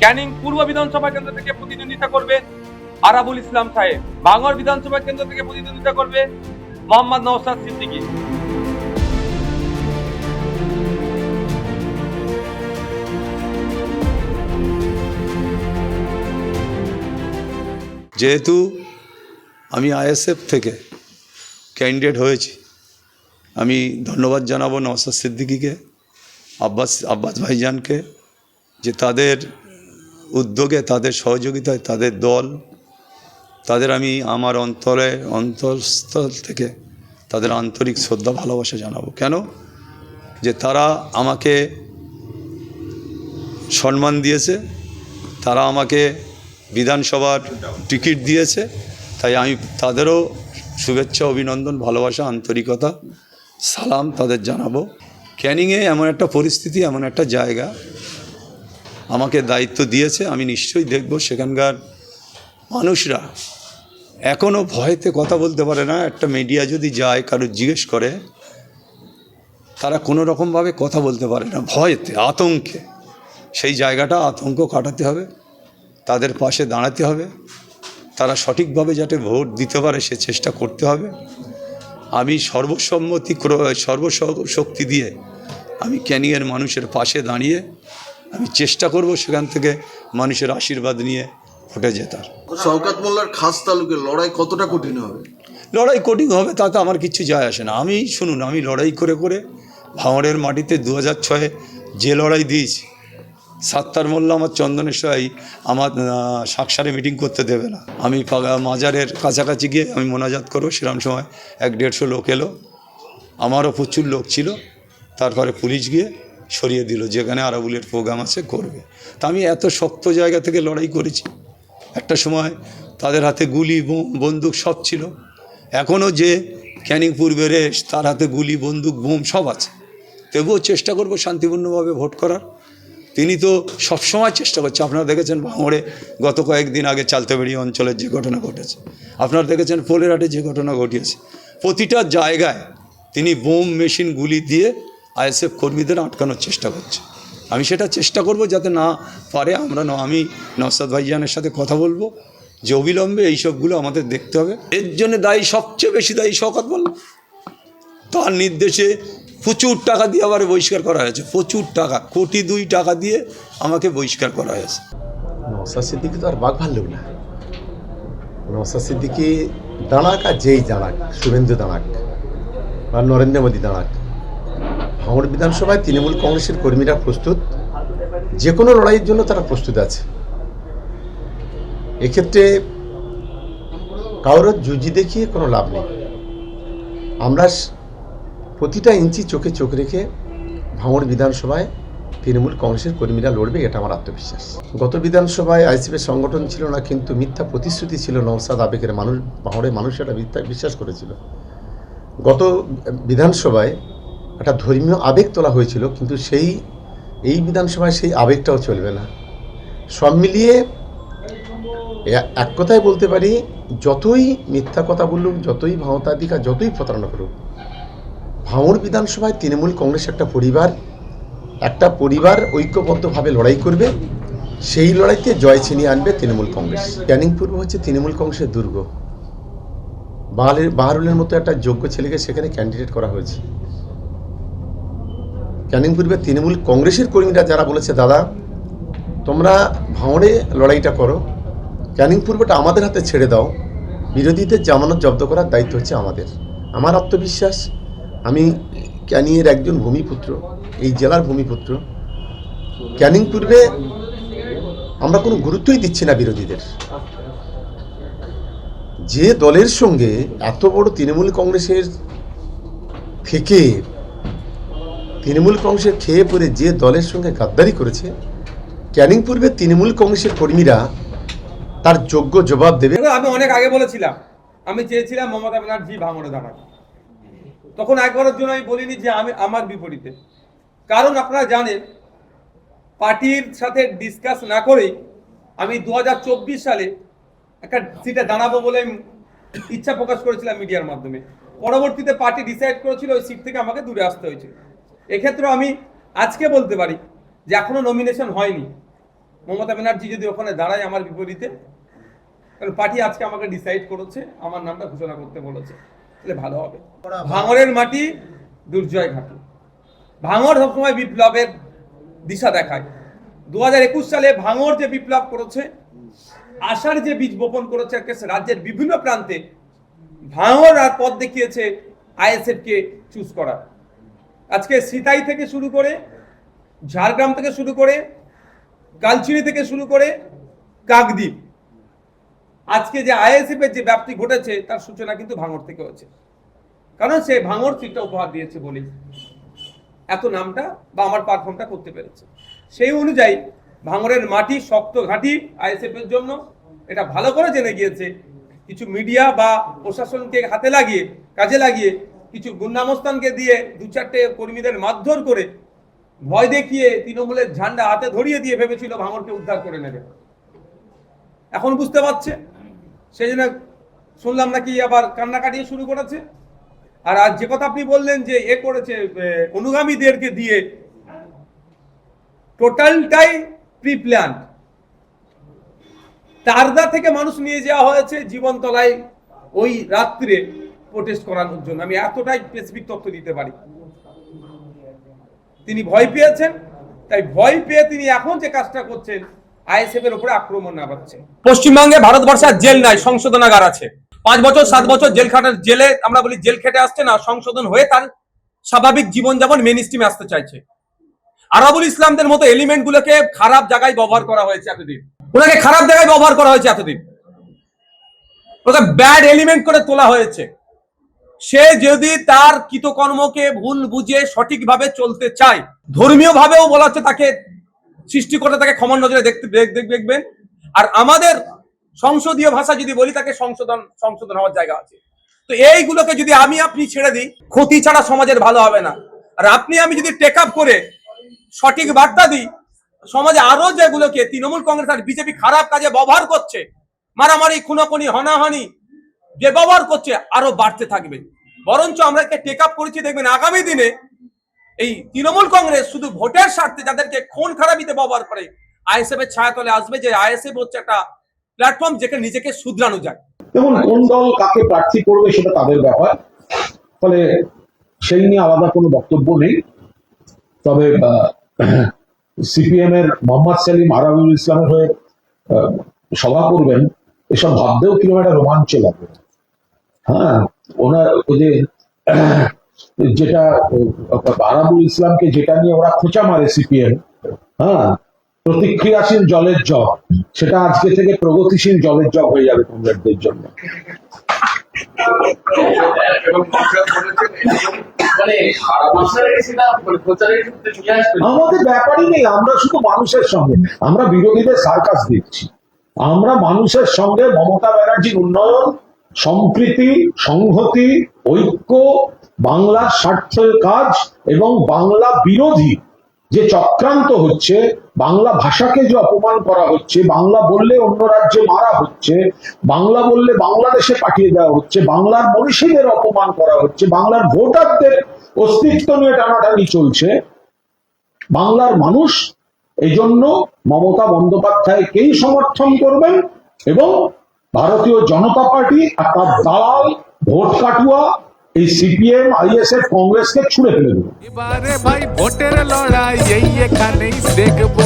ক্যানিং পূর্ব বিধানসভা কেন্দ্র থেকে প্রতিদ্বন্দ্বিতা করবে আরাবুল ইসলাম সাহেব। ভাঙড় বিধানসভা কেন্দ্র থেকে প্রতিদ্বন্দ্বিতা করবে মোহাম্মদ নওশাদ সিদ্দিকী। যেহেতু আমি আইএসএফ থেকে ক্যান্ডিডেট হয়েছি, আমি ধন্যবাদ জানাবো নওশাদ সিদ্দিকীকে, আব্বাস ভাইজানকে, যে তাদের উদ্যোগে, তাদের সহযোগিতায়, তাদের দল, তাদের আমি আমার অন্তঃস্থল থেকে তাদের আন্তরিক শ্রদ্ধা ভালোবাসা জানাবো। কেন? যে তারা আমাকে সম্মান দিয়েছে, তারা আমাকে বিধানসভার টিকিট দিয়েছে, তাই আমি তাদেরও শুভেচ্ছা, অভিনন্দন, ভালোবাসা, আন্তরিকতা, সালাম তাদের জানাবো। ক্যানিংয়ে এমন একটা পরিস্থিতি, এমন একটা জায়গা আমাকে দায়িত্ব দিয়েছে, আমি নিশ্চয়ই দেখব সেখানকার মানুষরা এখনও ভয়েতে কথা বলতে পারে না। একটা মিডিয়া যদি যায়, কারো জিজ্ঞেস করে, তারা কোনো রকমভাবে কথা বলতে পারে না, ভয়েতে, আতঙ্কে। সেই জায়গাটা আতঙ্ক কাটাতে হবে, তাদের পাশে দাঁড়াতে হবে, তারা সঠিকভাবে যাতে ভোট দিতে পারে সে চেষ্টা করতে হবে। আমি সর্বশক্তি দিয়ে আমি ক্যানিংয়ের মানুষের পাশে দাঁড়িয়ে আমি চেষ্টা করব সেখান থেকে মানুষের আশীর্বাদ নিয়ে ভোটে জেতার। শওকত মোল্লার খাস তালুকের লড়াই কতটা কঠিন হবে? লড়াই কঠিন হবে তাতে আমার কিছু যায় আসে না। আমি লড়াই করে করে ভাঙড়ের মাটিতে 2006-এ যে লড়াই দিয়েছি, সাত্তার মোল্লা আমার চন্দনেশ্বরী আমার সাকসারে মিটিং করতে দেবে না। আমি মাজারের কাছাকাছি গিয়ে আমি মোনাজাত করবো, সেরকম সময় 100-150 লোক এলো, আমারও প্রচুর লোক ছিল, তারপরে পুলিশ গিয়ে সরিয়ে দিল, যেখানে আরাবুলের প্রোগ্রাম আছে করবে। তা আমি এত শক্ত জায়গা থেকে লড়াই করেছি। একটা সময় তাদের হাতে গুলি, বন্দুক সব ছিল। এখনও যে ক্যানিং পূর্বের তার হাতে গুলি, বন্দুক, বোম সব আছে। তবুও চেষ্টা করব শান্তিপূর্ণভাবে ভোট করার। তিনি তো সবসময় চেষ্টা করছে। আপনারা দেখেছেন ভাঙড়ে গত কয়েকদিন আগে চালতাবাড়ি অঞ্চলের যে ঘটনা ঘটেছে, আপনারা দেখেছেন পোলেরহাটে যে ঘটনা ঘটিয়েছে। প্রতিটা জায়গায় তিনি বোম, মেশিন, গুলি দিয়ে আইএসএফ কর্মীদের আটকানোর চেষ্টা করছে। আমি সেটা চেষ্টা করব যাতে না পারে। আমি নওশাদ ভাইজানের সাথে কথা বলবো যে অবিলম্বে এইসবগুলো আমাদের দেখতে হবে। এর জন্য দায়ী, সবচেয়ে বেশি দায়ী শওকত মোল্লা। তার নির্দেশে প্রচুর টাকা দিয়ে আবার বহিষ্কার করা হয়েছে, প্রচুর টাকা, 2 কোটি টাকা দিয়ে আমাকে বহিষ্কার করা হয়েছে। নওশাদ সিদ্দিকী তো আর বাঘ ভাল্লুক না। নওশাদ সিদ্দিকী দাঁড়াক, আর যেই দাঁড়াক, শুভেন্দু দাঁড়াক বা নরেন্দ্র মোদী দাঁড়াক, ভাঙড় বিধানসভায় তৃণমূল কংগ্রেসের কর্মীরা প্রস্তুত, যে কোনো লড়াইয়ের জন্য তারা প্রস্তুত আছে। এক্ষেত্রে কারোর জুজি দেখিয়ে কোনো লাভ নেই। আমরা প্রতিটা ইঞ্চি চোখে চোখ রেখে ভাঙড় বিধানসভায় তৃণমূল কংগ্রেসের কর্মীরা লড়বে, এটা আমার আত্মবিশ্বাস। গত বিধানসভায় আইএসএফের সংগঠন ছিল না, কিন্তু মিথ্যা প্রতিশ্রুতি ছিল। নওশাদ আবেগের মানুষ, ভাঙড়ের মানুষ এটা মিথ্যা বিশ্বাস করেছিল। গত বিধানসভায় একটা ধর্মীয় আবেগ তোলা হয়েছিল, কিন্তু এই বিধানসভায় সেই আবেগটাও চলবে না। সব মিলিয়ে এক কথায় বলতে পারি, যতই মিথ্যা কথা বলুক, যতই ভাঁওতাদিকা, যতই প্রতারণা করুক, ভাঙড় বিধানসভায় তৃণমূল কংগ্রেস একটা পরিবার ঐক্যবদ্ধভাবে লড়াই করবে। সেই লড়াইতে জয় ছিনিয়ে আনবে তৃণমূল কংগ্রেস। ক্যানিং পূর্ব হচ্ছে তৃণমূল কংগ্রেসের দুর্গ। বাহারুলের মতো একটা যোগ্য ছেলেকে সেখানে ক্যান্ডিডেট করা হয়েছে। ক্যানিং পূর্বে তৃণমূল কংগ্রেসের কর্মীরা যারা বলেছে, দাদা তোমরা ভাঙড়ে লড়াইটা করো, ক্যানিং পূর্বটা আমাদের হাতে ছেড়ে দাও, বিরোধীদের জামানত জব্দ করার দায়িত্ব হচ্ছে আমাদের। আমার আত্মবিশ্বাস, আমি ক্যানিংয়ের একজন ভূমিপুত্র, এই জেলার ভূমিপুত্র। ক্যানিং পূর্বে আমরা কোনো গুরুত্বই দিচ্ছি না বিরোধীদের। যে দলের সঙ্গে এত বড় তৃণমূল কংগ্রেসের খেয়ে পড়ে যে দলের সঙ্গে গাদ্দারি করেছে, ক্যানিং পূর্বে তৃণমূল কংগ্রেসের কর্মীরা তার যোগ্য জবাব দেবে। আমি অনেক আগে বলেছিলাম, আমি চেয়েছিলাম মমতা ব্যানার্জি ভাঙড়ে দাঁড়ান। তখন একবারের জন্য আমি বলিনি যে আমি আমার বিপরীতে। কারণ আপনারা জানেন, পার্টির সাথে ডিসকাস না করেই আমি 2024 সালে একটা সিটে দাঁড়াবো বলে ইচ্ছা প্রকাশ করেছিলাম মিডিয়ার মাধ্যমে। পরবর্তীতে পার্টি ডিসাইড করেছিল ওই সিট থেকে আমাকে দূরে আসতে হয়েছিল। এক্ষেত্রে আমি আজকে বলতে পারি যে এখনো নমিনেশন হয়নি, মমতা ব্যানার্জি যদি ওখানে দাঁড়ায় আমার বিপরীতে, কারণ পার্টি আজকে আমাকে ডিসাইড করেছে, আমার নামটা ঘোষণা করতে বলেছে, তাহলে ভালো হবে। ভাঙড়ের মাটি দুর্জয় ঘাটি। ভাঙড় সবসময় বিপ্লবের দিশা দেখায়। 2021 সালে ভাঙড় যে বিপ্লব করেছে, আশার যে বীজ বপন করেছে রাজ্যের বিভিন্ন প্রান্তে, ভাঙড় আর পথ দেখিয়েছে আইএসএফ কে চুজ করা। আজকে সিতাই থেকে শুরু করে, ঝাড়গ্রাম থেকে শুরু করে, কালচিনি থেকে শুরু করে কাকদ্বীপ, আজকে যে আইএসএফ এর যে ব্যাপ্তি ঘটেছে তার সূচনা কিন্তু ভাঙড় থেকে হয়েছে। কারণ সে ভাঙড় সিটটা উপহার দিয়েছে বলে এত নামটা বা আমার পারফর্মটা করতে পেরেছে। সেই অনুযায়ী ভাঙড়ের মাটি শক্ত ঘাঁটি আইএসএফ এর জন্য, এটা ভালো করে জেনে গিয়েছে। কিছু মিডিয়া বা প্রশাসনকে হাতে লাগিয়ে, কাজে লাগিয়ে, কিছু গুন্ডামস্তানকে দিয়ে 2-4টে কর্মীদের মারধর করে, ভয় দেখিয়ে তৃণমূলের ঝান্ডা হাতে ধরিয়ে দিয়ে ভেবেছিল ভাঙড়কে উদ্ধার করে নেবে। এখন বুঝতে পারছে, সেই জন্য শুনলাম নাকি আবার কান্নাকাটি শুরু করেছে। আর আজ যে কথা আপনি বললেন যে করেছে অনুগামীদেরকে দিয়ে, টোটালটাই প্রি প্ল্যান। তারদা থেকে মানুষ নিয়ে যাওয়া হয়েছে জীবনতলায় ওই রাত্রে প্রোটেস্ট করানোর জন্য। আমি এতটাই স্পেসিফিক তথ্য দিতে পারি। তিনি ভয় পেয়েছেন, তাই ভয় পেয়ে তিনি এখন যে কাজটা করছেন, আইএসএফ এর উপরে আক্রমণ নামাচ্ছে। পশ্চিমবঙ্গে ভারতবর্ষের জেল নাই, সংশোধনাগার আছে। 5 বছর 7 বছর জেলে আমরা বলি জেল খেটে আসছে না, সংশোধন হয়ে তার স্বাভাবিক জীবনযাপন মেন স্ট্রিমে আসতে চাইছে। আরাবুল ইসলামদের মতো এলিমেন্ট গুলোকে খারাপ জায়গায় ব্যবহার করা হয়েছে এতদিন, ওনাকে খারাপ জায়গায় ব্যবহার করা হয়েছে এতদিন, ওকে ব্যাড এলিমেন্ট করে তোলা হয়েছে। সে যদি তার কৃতকর্মকে ভুল বুঝে সঠিকভাবে চলতে চায়, ধর্মীয় ভাবেও বলা হচ্ছে তাকে সৃষ্টিকর্তা তাকে ক্ষমার নজরে দেখবেন। আর আমাদের সংসদীয় ভাষা যদি বলি, তাকে সংশোধন হওয়ার জায়গা আছে। তো এইগুলোকে যদি আপনি ছেড়ে দিই, ক্ষতি ছাড়া সমাজের ভালো হবে না। আর আমি যদি টেক আপ করে সঠিক বার্তা দিই, সমাজে আরো যেগুলোকে তৃণমূল কংগ্রেস আর বিজেপি খারাপ কাজে ব্যবহার করছে, মারামারি, খুনাখুনি, হনাহানি যে ব্যবহার করছে, আরো বাড়তে থাকবে। বরঞ্চ আমরা টেক আপ করেছি, দেখবেন আগামী দিনে এই তৃণমূল কংগ্রেস শুধু ভোটের স্বার্থে যাদেরকে খুন খারাপিতে ব্যবহার করে, আইএসএফ এর ছায়াতলে আসবে যে আইএসএফ হচ্ছে একটা প্ল্যাটফর্ম যেখানে নিজেকে শুধরানো যায়। দেখুন, কোন দল কাকে প্রার্থী করবে সেটা তাদের ব্যাপার, ফলে সেই নিয়ে আলাদা কোনো বক্তব্য নেই। তবে সিপিএম এর মোহাম্মদ সেলিম আরাবুল ইসলামের হয়ে সভা করবেন, এসব ভাবতেও কিরকম একটা রোমাঞ্চ লাগে। হ্যাঁ, ওনার ওই যে যেটা আরাবুল ইসলামকে যেটা নিয়ে ওরা খোঁচা মারে সিপিএম, হ্যাঁ, প্রতিক্রিয়াশীল জলের জগ, সেটা আজকে থেকে প্রগতিশীল জলের জগ হয়ে যাবে কংগ্রেসদের জন্য। আমাদের ব্যাপারই নেই, আমরা শুধু মানুষের সঙ্গে, আমরা বিরোধীদের সার্কাস দেখছি। আমরা মানুষের সঙ্গে মমতা ব্যানার্জির উন্নয়ন, সম্প্রীতি, সংহতি, ঐক্য, বাংলার স্বার্থের কাজ এবং বাংলা বিরোধী যে চক্রান্ত হচ্ছে, বাংলা ভাষাকে যে অপমান করা হচ্ছে, বাংলা বললে অন্য রাজ্যে মারা হচ্ছে, বাংলা বললে বাংলাদেশে পাঠিয়ে দেওয়া হচ্ছে, বাংলার মনীষীদের অপমান করা হচ্ছে, বাংলার ভোটারদের অস্তিত্ব নিয়ে টানাটানি চলছে, বাংলার মানুষ এই জন্য মমতা বন্দ্যোপাধ্যায়কেই সমর্থন করবেন এবং ভারতীয় জনতা পার্টি আর তার দালাল ভোট কাটুয়া এই সিপিএম, আইএসএফ, কংগ্রেসকে ছুড়ে ফেলে দেবে। এবারে ভাই ভোটের লড়াই এই এখানেই দেখবো।